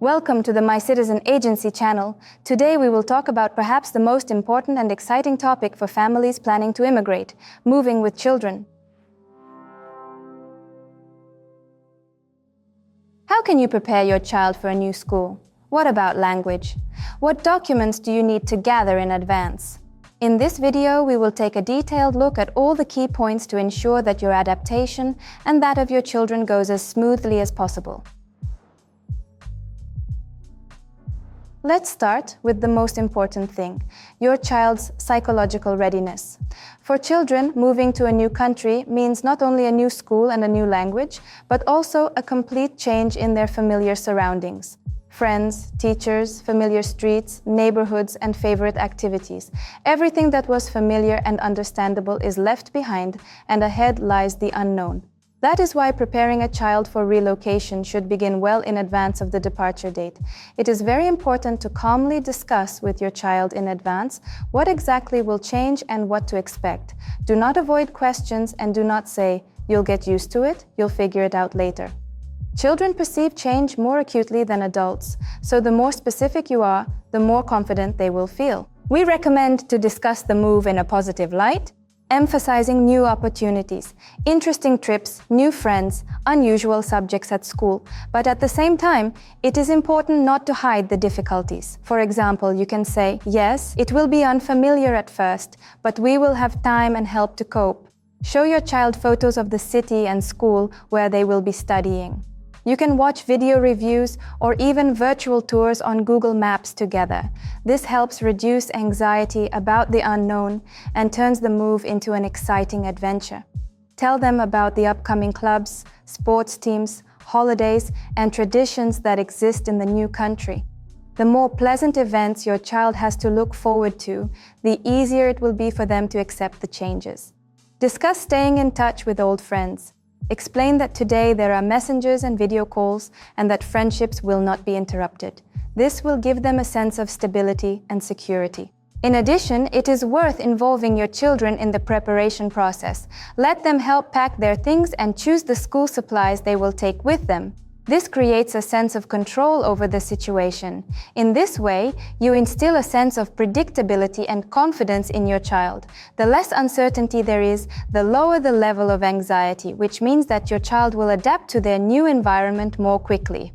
Welcome to the My Citizen Agency channel. Today we will talk about perhaps the most important and exciting topic for families planning to immigrate, moving with children. How can you prepare your child for a new school? What about language? What documents do you need to gather in advance? In this video, we will take a detailed look at all the key points to ensure that your adaptation and that of your children goes as smoothly as possible. Let's start with the most important thing, your child's psychological readiness. For children, moving to a new country means not only a new school and a new language, but also a complete change in their familiar surroundings. Friends, teachers, familiar streets, neighborhoods, and favorite activities. Everything that was familiar and understandable is left behind, and ahead lies the unknown. That is why preparing a child for relocation should begin well in advance of the departure date. It is very important to calmly discuss with your child in advance what exactly will change and what to expect. Do not avoid questions and do not say, "You'll get used to it, you'll figure it out later." Children perceive change more acutely than adults, so the more specific you are, the more confident they will feel. We recommend to discuss the move in a positive light, emphasizing new opportunities, interesting trips, new friends, unusual subjects at school. But at the same time, it is important not to hide the difficulties. For example, you can say, "Yes, it will be unfamiliar at first, but we will have time and help to cope." Show your child photos of the city and school where they will be studying. You can watch video reviews or even virtual tours on Google Maps together. This helps reduce anxiety about the unknown and turns the move into an exciting adventure. Tell them about the upcoming clubs, sports teams, holidays, and traditions that exist in the new country. The more pleasant events your child has to look forward to, the easier it will be for them to accept the changes. Discuss staying in touch with old friends. Explain that today there are messengers and video calls and that friendships will not be interrupted. This will give them a sense of stability and security. In addition, it is worth involving your children in the preparation process. Let them help pack their things and choose the school supplies they will take with them. This creates a sense of control over the situation. In this way, you instill a sense of predictability and confidence in your child. The less uncertainty there is, the lower the level of anxiety, which means that your child will adapt to their new environment more quickly.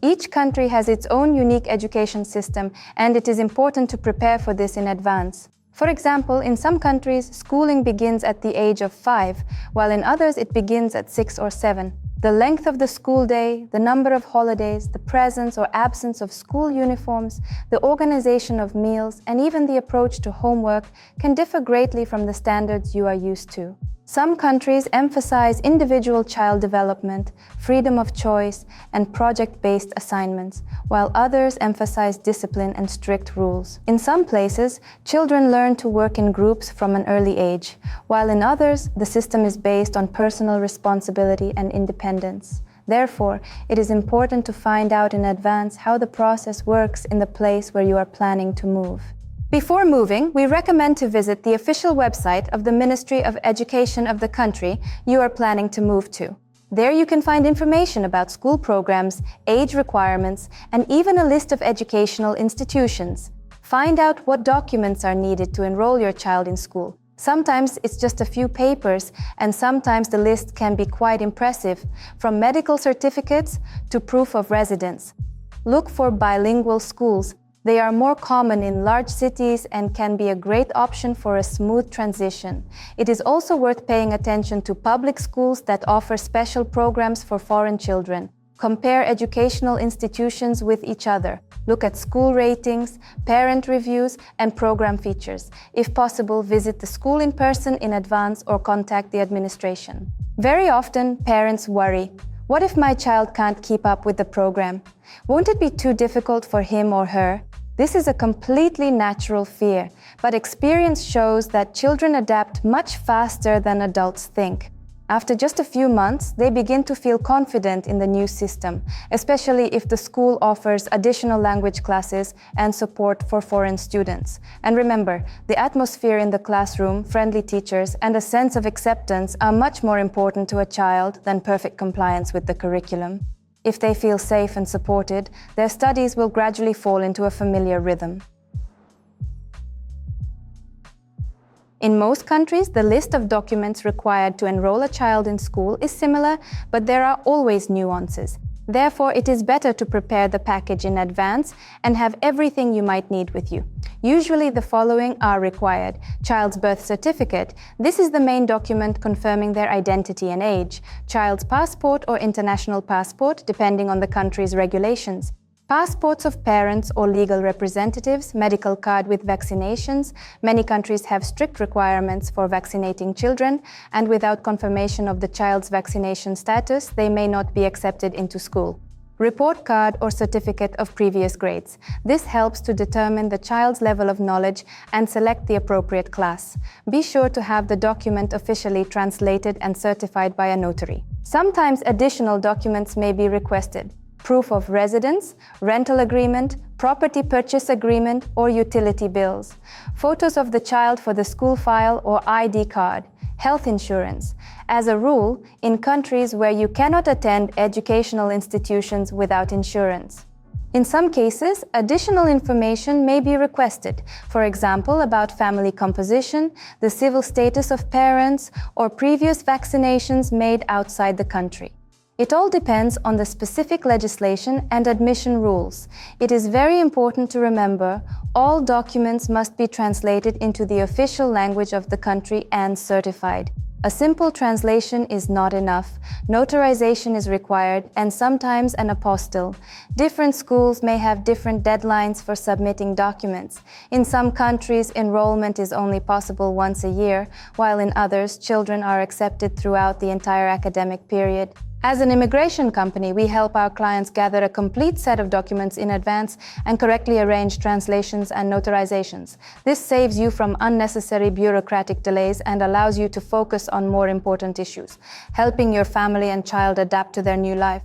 Each country has its own unique education system, and it is important to prepare for this in advance. For example, in some countries, schooling begins at the age of 5, while in others it begins at 6 or 7. The length of the school day, the number of holidays, the presence or absence of school uniforms, the organization of meals, and even the approach to homework can differ greatly from the standards you are used to. Some countries emphasize individual child development, freedom of choice, and project-based assignments, while others emphasize discipline and strict rules. In some places, children learn to work in groups from an early age, while in others, the system is based on personal responsibility and independence. Therefore, it is important to find out in advance how the process works in the place where you are planning to move. Before moving, we recommend to visit the official website of the Ministry of Education of the country you are planning to move to. There you can find information about school programs, age requirements, and even a list of educational institutions. Find out what documents are needed to enroll your child in school. Sometimes it's just a few papers, and sometimes the list can be quite impressive, from medical certificates to proof of residence. Look for bilingual schools. They are more common in large cities and can be a great option for a smooth transition. It is also worth paying attention to public schools that offer special programs for foreign children. Compare educational institutions with each other. Look at school ratings, parent reviews, and program features. If possible, visit the school in person in advance or contact the administration. Very often, parents worry. What if my child can't keep up with the program? Won't it be too difficult for him or her? This is a completely natural fear, but experience shows that children adapt much faster than adults think. After just a few months, they begin to feel confident in the new system, especially if the school offers additional language classes and support for foreign students. And remember, the atmosphere in the classroom, friendly teachers, and a sense of acceptance are much more important to a child than perfect compliance with the curriculum. If they feel safe and supported, their studies will gradually fall into a familiar rhythm. In most countries, the list of documents required to enroll a child in school is similar, but there are always nuances. Therefore, it is better to prepare the package in advance and have everything you might need with you. Usually, the following are required: child's birth certificate. This is the main document confirming their identity and age. Child's passport or international passport, depending on the country's regulations. Passports of parents or legal representatives, medical card with vaccinations. Many countries have strict requirements for vaccinating children, and without confirmation of the child's vaccination status, they may not be accepted into school. Report card or certificate of previous grades. This helps to determine the child's level of knowledge and select the appropriate class. Be sure to have the document officially translated and certified by a notary. Sometimes additional documents may be requested: proof of residence, rental agreement, property purchase agreement, or utility bills, photos of the child for the school file or ID card, health insurance. As a rule, in countries where you cannot attend educational institutions without insurance. In some cases, additional information may be requested, for example, about family composition, the civil status of parents, or previous vaccinations made outside the country. It all depends on the specific legislation and admission rules. It is very important to remember all documents must be translated into the official language of the country and certified. A simple translation is not enough. Notarization is required, and sometimes an apostille. Different schools may have different deadlines for submitting documents. In some countries, enrollment is only possible once a year, while in others, children are accepted throughout the entire academic period. As an immigration company, we help our clients gather a complete set of documents in advance and correctly arrange translations and notarizations. This saves you from unnecessary bureaucratic delays and allows you to focus on more important issues, helping your family and child adapt to their new life.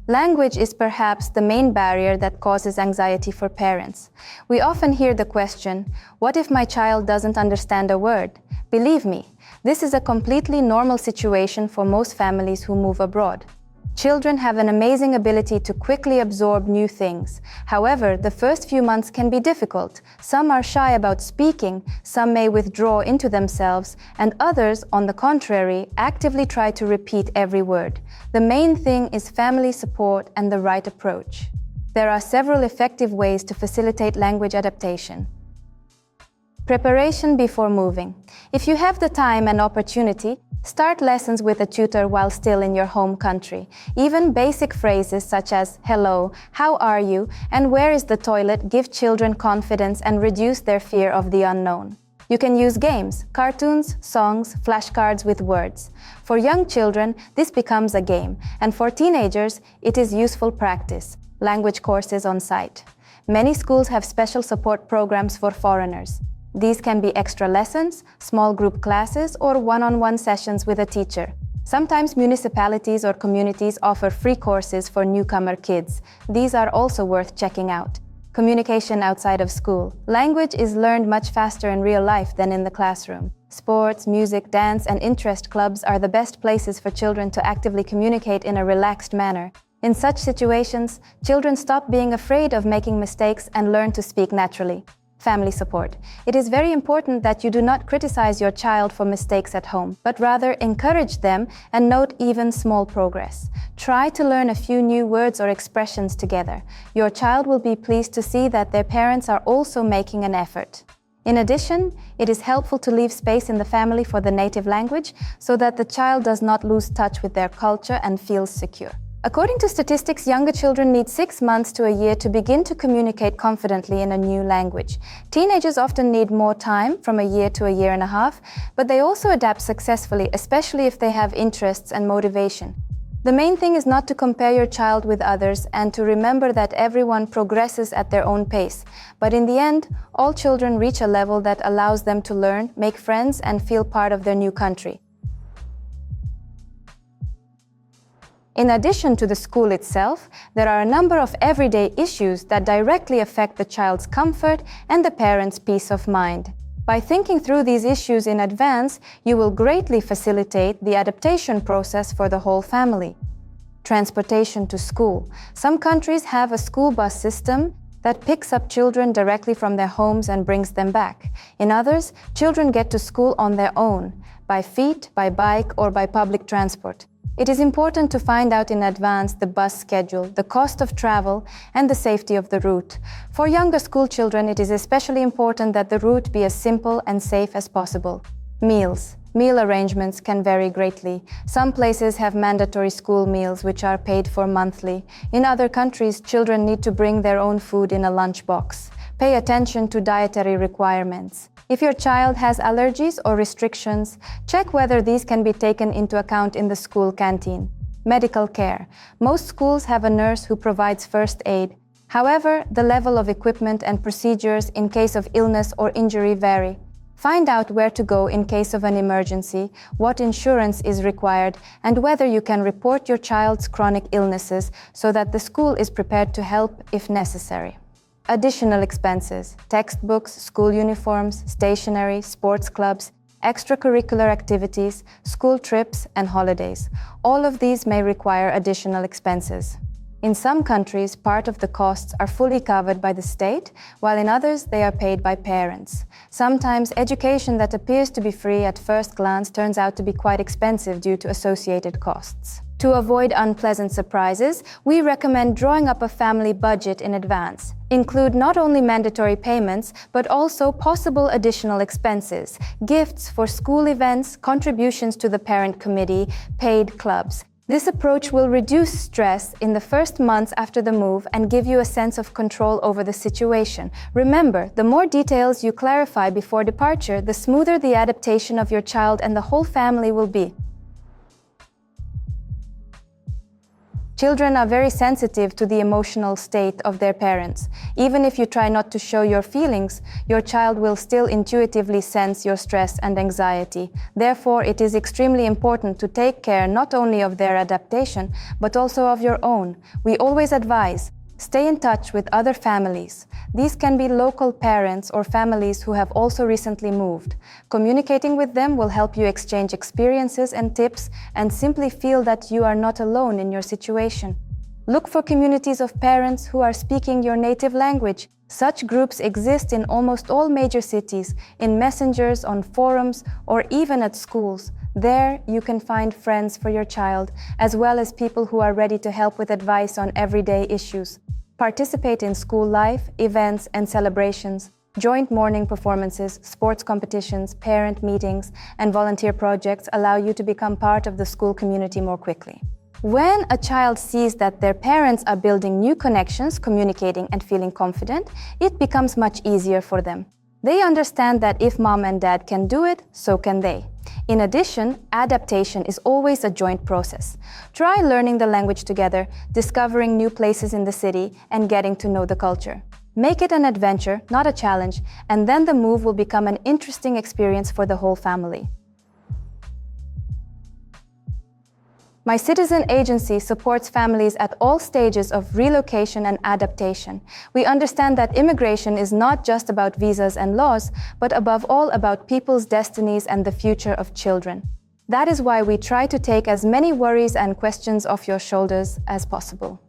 Language is perhaps the main barrier that causes anxiety for parents. We often hear the question, "What if my child doesn't understand a word?" Believe me, this is a completely normal situation for most families who move abroad. Children have an amazing ability to quickly absorb new things. However, the first few months can be difficult. Some are shy about speaking, some may withdraw into themselves, and others, on the contrary, actively try to repeat every word. The main thing is family support and the right approach. There are several effective ways to facilitate language adaptation. Preparation before moving. If you have the time and opportunity, start lessons with a tutor while still in your home country. Even basic phrases such as hello, how are you, and where is the toilet give children confidence and reduce their fear of the unknown. You can use games, cartoons, songs, flashcards with words. For young children, this becomes a game, and for teenagers, it is useful practice, language courses on site. Many schools have special support programs for foreigners. These can be extra lessons, small group classes, or one-on-one sessions with a teacher. Sometimes municipalities or communities offer free courses for newcomer kids. These are also worth checking out. Communication outside of school. Language is learned much faster in real life than in the classroom. Sports, music, dance, and interest clubs are the best places for children to actively communicate in a relaxed manner. In such situations, children stop being afraid of making mistakes and learn to speak naturally. Family support. It is very important that you do not criticize your child for mistakes at home, but rather encourage them and note even small progress. Try to learn a few new words or expressions together. Your child will be pleased to see that their parents are also making an effort. In addition, it is helpful to leave space in the family for the native language so that the child does not lose touch with their culture and feels secure. According to statistics, younger children need 6 months to a year to begin to communicate confidently in a new language. Teenagers often need more time, from a year to a year and a half, but they also adapt successfully, especially if they have interests and motivation. The main thing is not to compare your child with others and to remember that everyone progresses at their own pace. But in the end, all children reach a level that allows them to learn, make friends, and feel part of their new country. In addition to the school itself, there are a number of everyday issues that directly affect the child's comfort and the parent's peace of mind. By thinking through these issues in advance, you will greatly facilitate the adaptation process for the whole family. Transportation to school. Some countries have a school bus system that picks up children directly from their homes and brings them back. In others, children get to school on their own, by feet, by bike, or by public transport. It is important to find out in advance the bus schedule, the cost of travel, and the safety of the route. For younger school children, it is especially important that the route be as simple and safe as possible. Meals. Meal arrangements can vary greatly. Some places have mandatory school meals which are paid for monthly. In other countries, children need to bring their own food in a lunchbox. Pay attention to dietary requirements. If your child has allergies or restrictions, check whether these can be taken into account in the school canteen. Medical care. Most schools have a nurse who provides first aid. However, the level of equipment and procedures in case of illness or injury vary. Find out where to go in case of an emergency, what insurance is required, and whether you can report your child's chronic illnesses so that the school is prepared to help if necessary. Additional expenses: textbooks, school uniforms, stationery, sports clubs, extracurricular activities, school trips, and holidays. All of these may require additional expenses. In some countries, part of the costs are fully covered by the state, while in others they are paid by parents. Sometimes education that appears to be free at first glance turns out to be quite expensive due to associated costs. To avoid unpleasant surprises, we recommend drawing up a family budget in advance. Include not only mandatory payments, but also possible additional expenses, gifts for school events, contributions to the parent committee, paid clubs. This approach will reduce stress in the first months after the move and give you a sense of control over the situation. Remember, the more details you clarify before departure, the smoother the adaptation of your child and the whole family will be. Children are very sensitive to the emotional state of their parents. Even if you try not to show your feelings, your child will still intuitively sense your stress and anxiety. Therefore, it is extremely important to take care not only of their adaptation, but also of your own. We always advise: stay in touch with other families. These can be local parents or families who have also recently moved. Communicating with them will help you exchange experiences and tips and simply feel that you are not alone in your situation. Look for communities of parents who are speaking your native language. Such groups exist in almost all major cities, in messengers, on forums, or even at schools. There, you can find friends for your child, as well as people who are ready to help with advice on everyday issues. Participate in school life, events, and celebrations. Joint morning performances, sports competitions, parent meetings, and volunteer projects allow you to become part of the school community more quickly. When a child sees that their parents are building new connections, communicating, and feeling confident, it becomes much easier for them. They understand that if mom and dad can do it, so can they. In addition, adaptation is always a joint process. Try learning the language together, discovering new places in the city, and getting to know the culture. Make it an adventure, not a challenge, and then the move will become an interesting experience for the whole family. My Citizen Agency supports families at all stages of relocation and adaptation. We understand that immigration is not just about visas and laws, but above all about people's destinies and the future of children. That is why we try to take as many worries and questions off your shoulders as possible.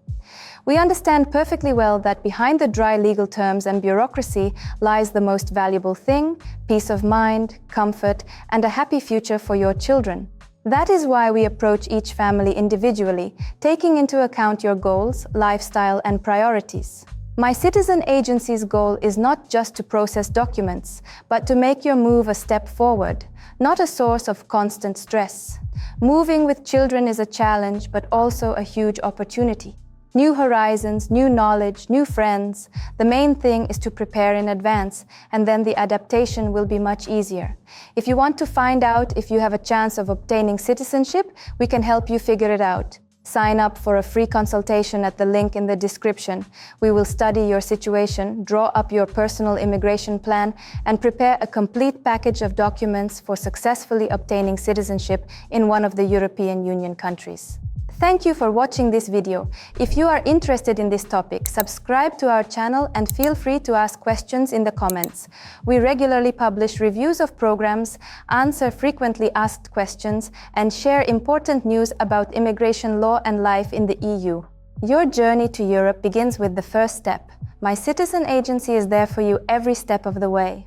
We understand perfectly well that behind the dry legal terms and bureaucracy lies the most valuable thing: peace of mind, comfort, and a happy future for your children. That is why we approach each family individually, taking into account your goals, lifestyle, and priorities. My Citizen Agency's goal is not just to process documents, but to make your move a step forward, not a source of constant stress. Moving with children is a challenge, but also a huge opportunity. New horizons, new knowledge, new friends. The main thing is to prepare in advance, and then the adaptation will be much easier. If you want to find out if you have a chance of obtaining citizenship, we can help you figure it out. Sign up for a free consultation at the link in the description. We will study your situation, draw up your personal immigration plan, and prepare a complete package of documents for successfully obtaining citizenship in one of the European Union countries. Thank you for watching this video. If you are interested in this topic, subscribe to our channel and feel free to ask questions in the comments. We regularly publish reviews of programs, answer frequently asked questions, and share important news about immigration law and life in the EU. Your journey to Europe begins with the first step. My Citizen Agency is there for you every step of the way.